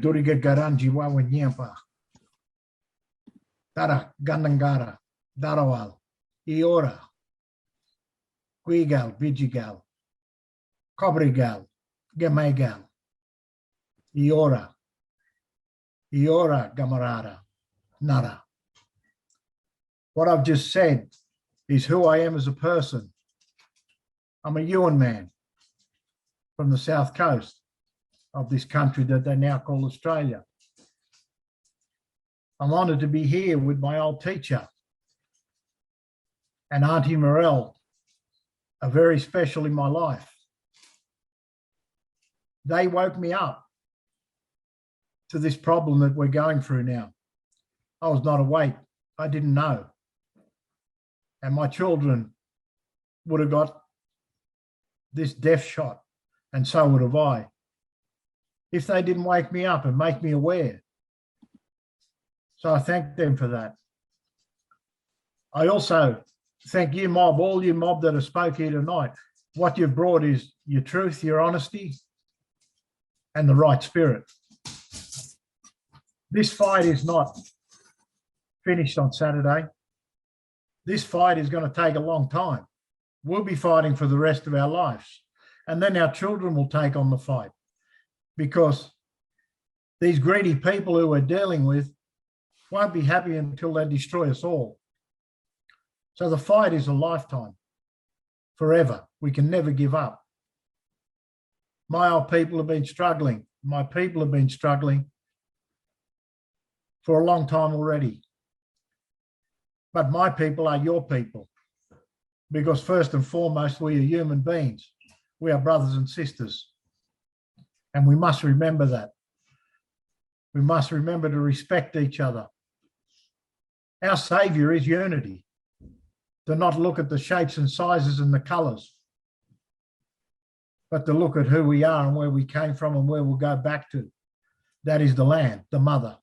Duriga Garanji Wawanyampa, Tara Ganangara, Darawal, Iora, Quigal, Vigigal, Cobrigal, Gamegal, Iora, Iora Gamarara, Nara. What I've just said is who I am as a person. I'm a Yuan man from the south coast of this country that they now call Australia. I'm honoured to be here with my old teacher and Auntie Morel, are very special in my life. They woke me up to this problem that we're going through now. I was not awake. I didn't know. And my children would have got this death shot, and so would have I, if they didn't wake me up and make me aware. So I thank them for that. I also thank you, mob, all you mob that have spoke here tonight. What you've brought is your truth, your honesty, and the right spirit. This fight is not finished on Saturday. This fight is going to take a long time. We'll be fighting for the rest of our lives. And then our children will take on the fight, because these greedy people who we're dealing with won't be happy until they destroy us all. So the fight is a lifetime, forever. We can never give up. My old people have been struggling. My people have been struggling for a long time already. But my people are your people, because first and foremost, we are human beings. We are brothers and sisters. And we must remember that. We must remember to respect each other. Our saviour is unity. To not look at the shapes and sizes and the colours, but to look at who we are and where we came from and where we'll go back to. That is the land, the mother.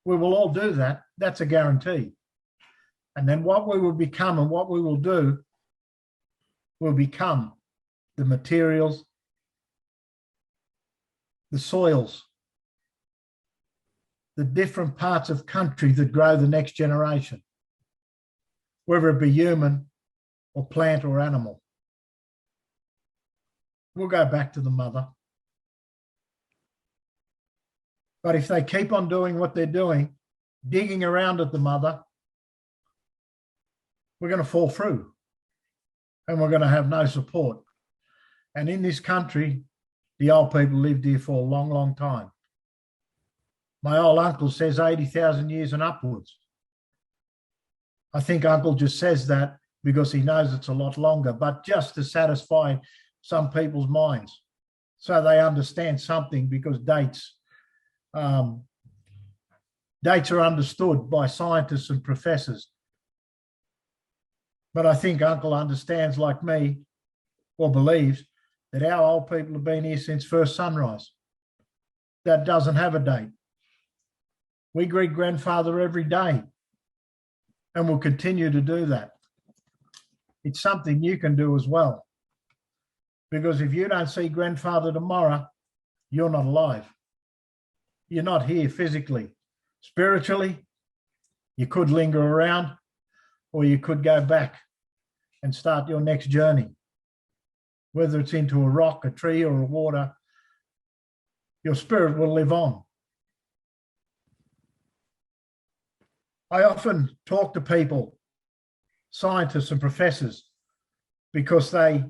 We will all do that. That's a guarantee. And then what we will become and what we will do will become the materials, the soils, the different parts of country that grow the next generation, whether it be human or plant or animal. We'll go back to the mother. But if they keep on doing what they're doing, digging around at the mother, we're going to fall through and we're going to have no support. And in this country, the old people lived here for a long, long time. My old uncle says 80,000 years and upwards. I think Uncle just says that because he knows it's a lot longer, but just to satisfy some people's minds so they understand something, because dates are understood by scientists and professors. But I think Uncle understands, like me, or believes, that our old people have been here since first sunrise. That doesn't have a date. We greet grandfather every day, and we'll continue to do that. It's something you can do as well. Because if you don't see grandfather tomorrow, you're not alive. You're not here physically. Spiritually, you could linger around, or you could go back and start your next journey. Whether it's into a rock, a tree, or a water, your spirit will live on. I often talk to people, scientists and professors, because they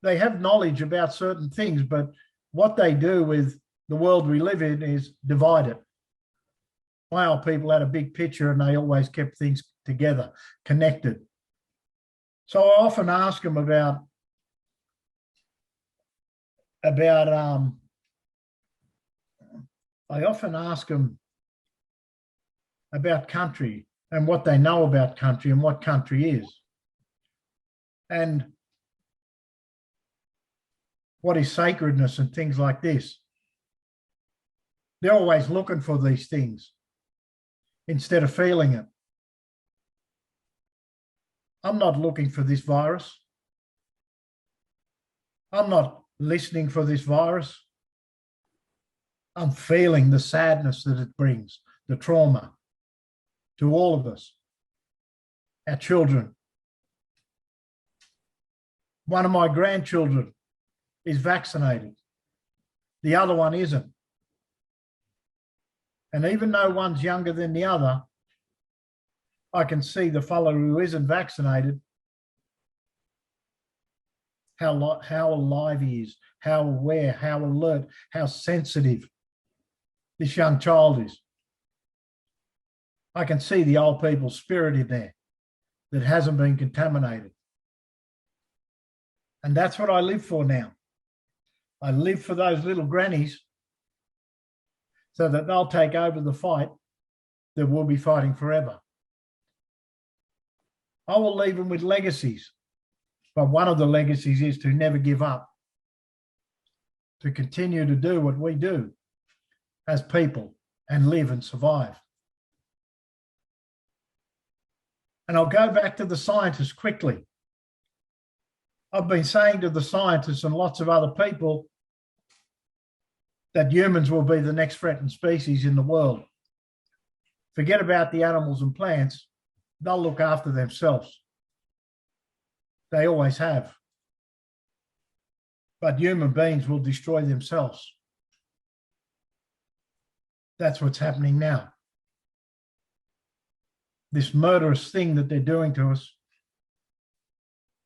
have knowledge about certain things, but what they do with the world we live in is divide it. My old people had a big picture and they always kept things together, connected. So I often ask them about country and what they know about country and what country is. And what is sacredness and things like this. They're always looking for these things instead of feeling it. I'm not looking for this virus. I'm not listening for this virus. I'm feeling the sadness that it brings, the trauma to all of us, our children. One of my grandchildren is vaccinated. The other one isn't. And even though one's younger than the other, I can see the fellow who isn't vaccinated, how alive he is, how aware, how alert, how sensitive this young child is. I can see the old people's spirit in there that hasn't been contaminated. And that's what I live for now. I live for those little grannies so that they'll take over the fight that we'll be fighting forever. I will leave them with legacies, but one of the legacies is to never give up, to continue to do what we do as people and live and survive. And I'll go back to the scientists quickly. I've been saying to the scientists and lots of other people that humans will be the next threatened species in the world. Forget about the animals and plants. They'll look after themselves. They always have. But human beings will destroy themselves. That's what's happening now. This murderous thing that they're doing to us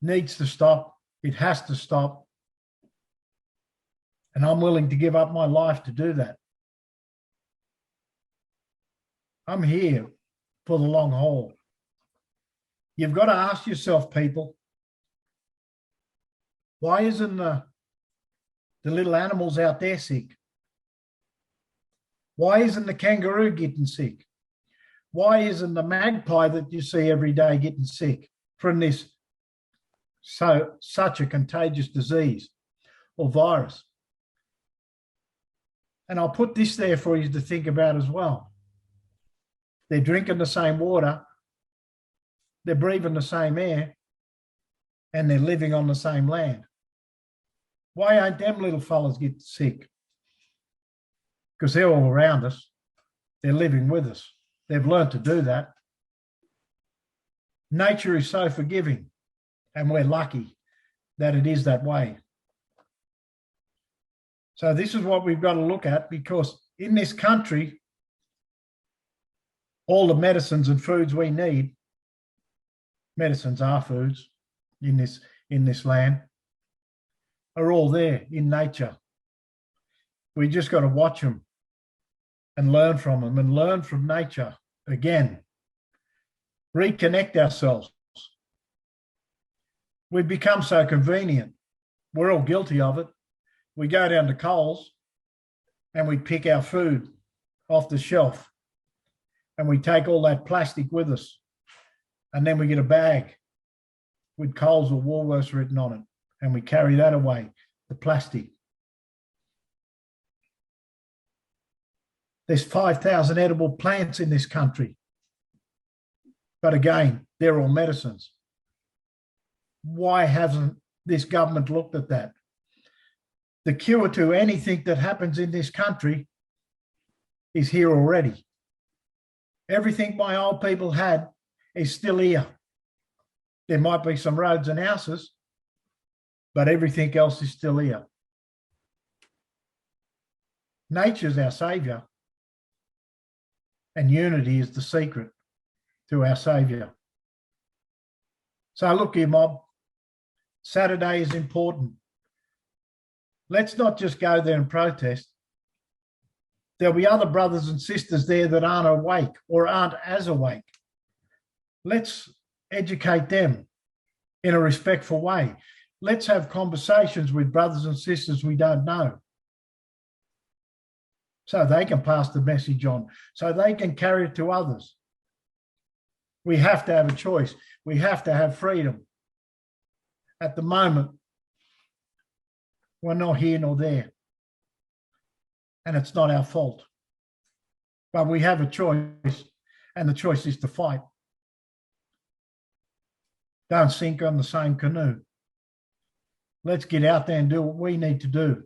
needs to stop. It has to stop. And I'm willing to give up my life to do that. I'm here for the long haul. You've got to ask yourself, people, why isn't the little animals out there sick? Why isn't the kangaroo getting sick? Why isn't the magpie that you see every day getting sick from this such a contagious disease or virus? And I'll put this there for you to think about as well. They're drinking the same water, they're breathing the same air, and they're living on the same land. Why aren't them little fellas getting sick? Because they're all around us. They're living with us. They've learned to do that. Nature is so forgiving, and we're lucky that it is that way. So this is what we've got to look at, because in this country, all the medicines and foods we need, medicines are foods in this land, are all there in nature. We just got to watch them and learn from them and learn from nature again. Reconnect ourselves. We've become so convenient. We're all guilty of it. We go down to Coles and we pick our food off the shelf and we take all that plastic with us, and then we get a bag with Coles or Woolworths written on it and we carry that away, the plastic. There's 5,000 edible plants in this country. But again, they're all medicines. Why hasn't this government looked at that? The cure to anything that happens in this country is here already. Everything my old people had is still here. There might be some roads and houses, but everything else is still here. Nature's our saviour, and unity is the secret to our saviour. So look here, mob, Saturday is important. Let's not just go there and protest. There'll be other brothers and sisters there that aren't awake or aren't as awake. Let's educate them in a respectful way. Let's have conversations with brothers and sisters we don't know, so they can pass the message on, so they can carry it to others. We have to have a choice. We have to have freedom. At the moment, we're not here nor there, and it's not our fault. But we have a choice, and the choice is to fight. Don't sink on the same canoe. Let's get out there and do what we need to do.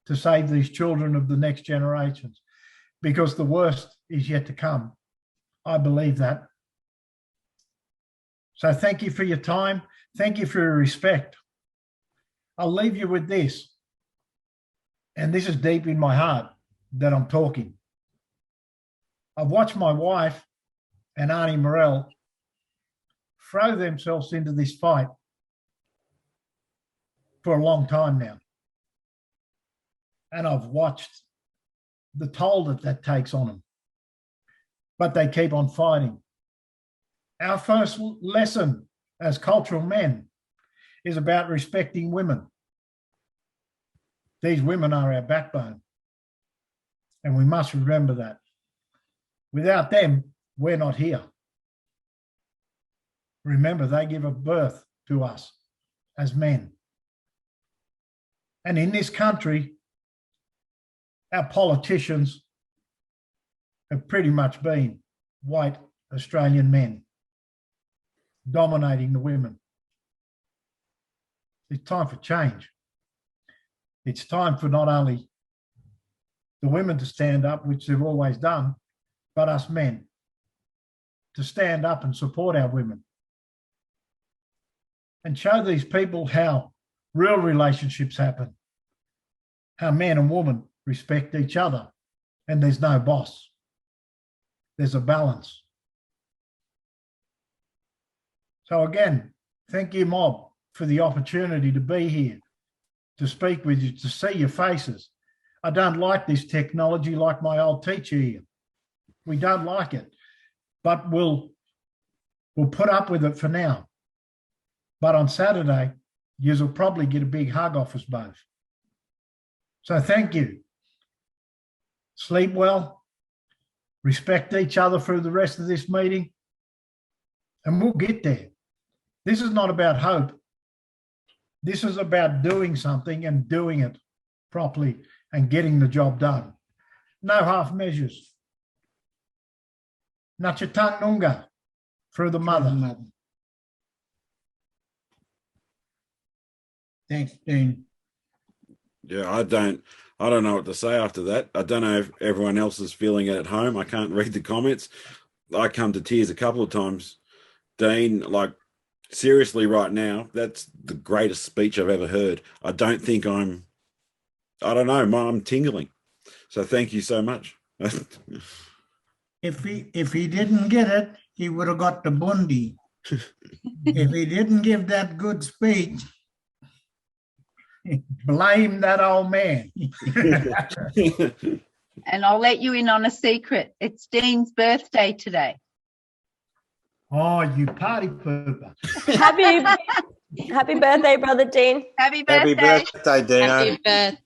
to save these children of the next generations, because the worst is yet to come. I believe that. So thank you for your time. Thank you for your respect. I'll leave you with this. And this is deep in my heart that I'm talking. I've watched my wife and Auntie Morel throw themselves into this fight for a long time now. And I've watched the toll that takes on them. But they keep on fighting. Our first lesson as cultural men is about respecting women. These women are our backbone. And we must remember that. Without them, we're not here. Remember, they give a birth to us as men. And in this country, our politicians have pretty much been white Australian men dominating the women. It's time for change. It's time for not only the women to stand up, which they've always done, but us men to stand up and support our women and show these people how real relationships happen, how man and woman respect each other, and there's no boss. There's a balance. So again, thank you, mob, for the opportunity to be here, to speak with you, to see your faces. I don't like this technology like my old teacher here. We don't like it, but we'll put up with it for now. But on Saturday, you'll probably get a big hug off us both. So thank you. Sleep well. Respect each other through the rest of this meeting, and we'll get there. This is not about hope. This is about doing something and doing it properly and getting the job done. No half measures. Nachatang Nunga, through the mother. Thanks, Dean. Yeah, I don't know what to say after that. I don't know if everyone else is feeling it at home. I can't read the comments. I come to tears a couple of times. Dean, like, seriously right now, that's the greatest speech I've ever heard. I don't think I'm tingling. So thank you so much. If he didn't get it, he would have got the Bundy. If he didn't give that good speech, blame that old man. And I'll let you in on a secret. It's Dean's birthday today. Oh, you party pooper. Happy birthday, Brother Dean. Happy birthday. Happy birthday, Dino. Happy birthday.